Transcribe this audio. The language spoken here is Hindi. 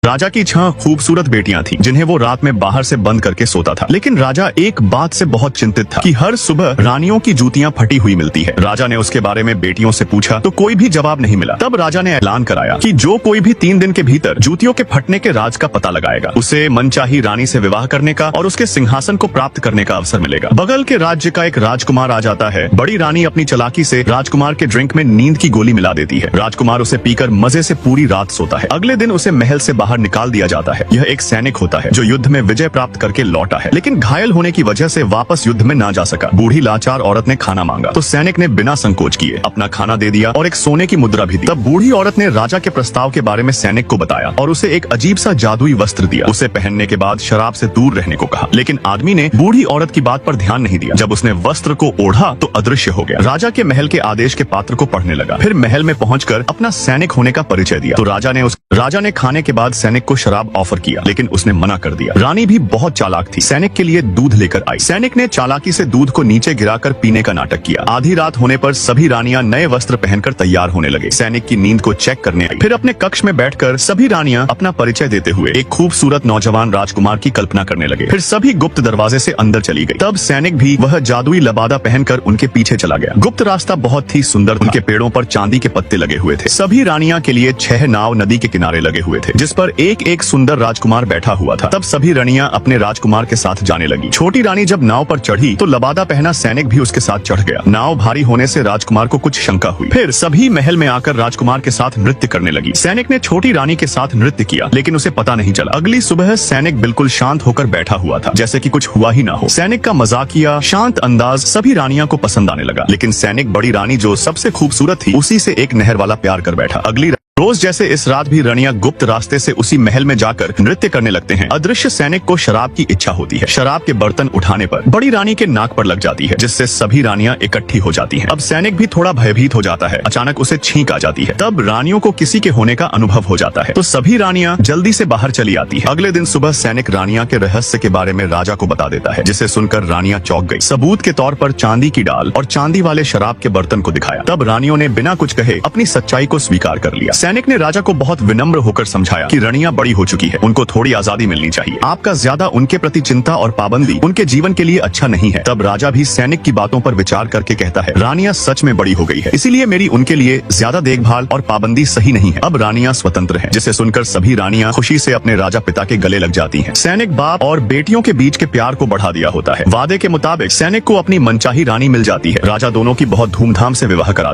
राजा की 6 खूबसूरत बेटियां थीं, जिन्हें वो रात में बाहर से बंद करके सोता था। लेकिन राजा एक बात से बहुत चिंतित था कि हर सुबह रानियों की जूतियां फटी हुई मिलती है। राजा ने उसके बारे में बेटियों से पूछा तो कोई भी जवाब नहीं मिला। तब राजा ने ऐलान कराया कि जो कोई भी 3 दिन के भीतर जूतियों के फटने के राज का पता लगाएगा, उसे मनचाही रानी से विवाह करने का और उसके सिंहासन को प्राप्त करने का अवसर मिलेगा। बगल के राज्य का एक राजकुमार आ जाता है। बड़ी रानी अपनी चालाकी से राजकुमार के ड्रिंक में नींद की गोली मिला देती है। राजकुमार उसे पीकर मजे से पूरी रात सोता है। अगले दिन उसे महल से बाहर निकाल दिया जाता है। यह एक सैनिक होता है जो युद्ध में विजय प्राप्त करके लौटा है, लेकिन घायल होने की वजह से वापस युद्ध में ना जा सका। बूढ़ी लाचार औरत ने खाना मांगा तो सैनिक ने बिना संकोच किए अपना खाना दे दिया और एक सोने की मुद्रा भी दी। तब बूढ़ी औरत ने राजा के प्रस्ताव के बारे में सैनिक को बताया और उसे एक अजीब सा जादुई वस्त्र दिया। उसे पहनने के बाद शराब से दूर रहने को कहा, लेकिन आदमी ने बूढ़ी औरत की बात पर ध्यान नहीं दिया। जब उसने वस्त्र को ओढ़ा तो अदृश्य हो गया। राजा के महल के आदेश के पात्र को पढ़ने लगा। फिर महल में पहुंचकर अपना सैनिक होने का परिचय दिया तो राजा ने खाने के बाद सैनिक को शराब ऑफर किया, लेकिन उसने मना कर दिया। रानी भी बहुत चालाक थी, सैनिक के लिए दूध लेकर आई। सैनिक ने चालाकी से दूध को नीचे गिराकर पीने का नाटक किया। आधी रात होने पर सभी रानियां नए वस्त्र पहनकर तैयार होने लगे। सैनिक की नींद को चेक करने आई। फिर अपने कक्ष में बैठकर सभी रानियां अपना परिचय देते हुए एक खूबसूरत नौजवान राजकुमार की कल्पना करने लगे। फिर सभी गुप्त दरवाजे से अंदर चली गई। तब सैनिक भी वह जादुई लबादा पहनकर उनके पीछे चला गया। गुप्त रास्ता बहुत ही सुंदर था। उनके पेड़ों पर चांदी के पत्ते लगे हुए थे। सभी रानियां के लिए 6 नाव नदी के किनारे लगे हुए थे, जिस पर एक एक सुंदर राजकुमार बैठा हुआ था। तब सभी रानियां अपने राजकुमार के साथ जाने लगी। छोटी रानी जब नाव पर चढ़ी तो लबादा पहना सैनिक भी उसके साथ चढ़ गया। नाव भारी होने से राजकुमार को कुछ शंका हुई। फिर सभी महल में आकर राजकुमार के साथ नृत्य करने लगी। सैनिक ने छोटी रानी के साथ नृत्य किया, लेकिन उसे पता नहीं चला। अगली सुबह सैनिक बिल्कुल शांत होकर बैठा हुआ था, जैसे कि कुछ हुआ ही ना हो। सैनिक का मजाकिया शांत अंदाज सभी रानियों को पसंद आने लगा, लेकिन सैनिक बड़ी रानी जो सबसे खूबसूरत थी उसी से एक नहर वाला प्यार कर बैठा। अगली रोज जैसे इस रात भी रानियां गुप्त रास्ते से उसी महल में जाकर नृत्य करने लगते हैं। अदृश्य सैनिक को शराब की इच्छा होती है। शराब के बर्तन उठाने पर बड़ी रानी के नाक पर लग जाती है, जिससे सभी रानियां इकट्ठी हो जाती हैं। अब सैनिक भी थोड़ा भयभीत हो जाता है। अचानक उसे छींक आ जाती है। तब रानियों को किसी के होने का अनुभव हो जाता है, तो सभी रानियां जल्दी से बाहर चली आती है। अगले दिन सुबह सैनिक रानियां के रहस्य के बारे में राजा को बता देता है, जिसे सुनकर रानियां चौंक गई। सबूत के तौर पर चांदी की डाल और चांदी वाले शराब के बर्तन को दिखाया। तब रानियों ने बिना कुछ कहे अपनी सच्चाई को स्वीकार कर लिया। सैनिक ने राजा को बहुत विनम्र होकर समझाया कि रानियां बड़ी हो चुकी है, उनको थोड़ी आजादी मिलनी चाहिए। आपका ज्यादा उनके प्रति चिंता और पाबंदी उनके जीवन के लिए अच्छा नहीं है। तब राजा भी सैनिक की बातों पर विचार करके कहता है, रानियां सच में बड़ी हो गई है, इसीलिए मेरी उनके लिए ज्यादा देखभाल और पाबंदी सही नहीं है। अब रानियां स्वतंत्र हैं, जिसे सुनकर सभी रानियां खुशी से अपने राजा पिता के गले लग जाती हैं। सैनिक बाप और बेटियों के बीच के प्यार को बढ़ा दिया होता है। वादे के मुताबिक सैनिक को अपनी मनचाही रानी मिल जाती है। राजा दोनों की बहुत धूमधाम से विवाह करा